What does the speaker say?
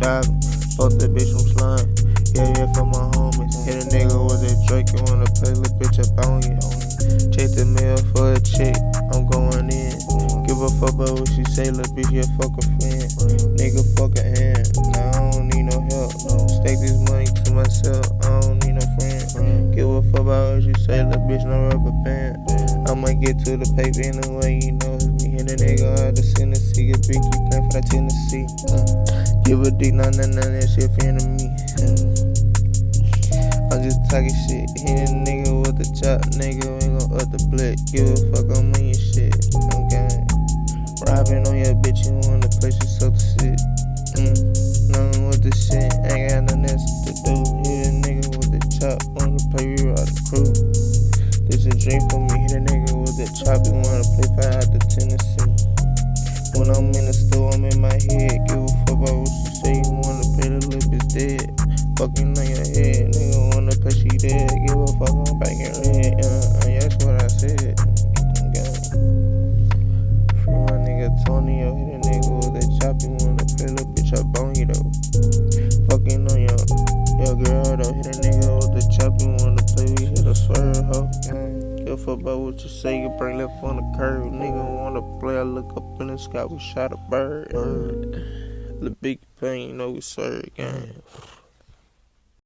diving. Fuck that bitch, I'm slime. Yeah, for my homies. Hit a nigga with a Drake, you wanna play, little bitch up on you. Check the mail for a chick, I'm going in. Give a fuck about what she say, little bitch, yeah, fuck a friend. Nigga, fuck a hand, nah, I don't need no help. Stake this money to myself, I don't need no friend. Give a fuck about what she say, little bitch, no rubber band. I'ma get to the paper anyway, you know it's me. Hit a nigga out the Tennessee, get big, keep playing for that Tennessee. Give a dick, nah, that shit fan to me. I'm just talking shit, hit a nigga with the chop, nigga ain't gon' up the blick. Give a fuck, I'm in your shit, okay. Robbing on your bitch, you wanna play, she suck the shit. Nothing with the shit, ain't got nothing else to do. Hit a nigga with the chop, wanna play, we ride the crew. This a dream for me, hit a nigga with the chop, you wanna play, fly out to Tennessee. When I'm in the store, I'm in my head, give a fuck about what you say, you wanna play, the lip is dead. Fucking on your head, nigga wanna play, she dead. Give a fuck, I'm back in red, yeah, that's what I said. Okay. Free my nigga Tony, yo, hit a nigga with that chop, you wanna play, little bitch up on you though. Fucking on your girl though, hit a nigga with the chop, you wanna play, we hit a swerve, ho. Give a fuck about what you say, you bring left on the curve. Nigga wanna play, I look up in the sky, we shot a bird. The big pain, you know we serve, gang.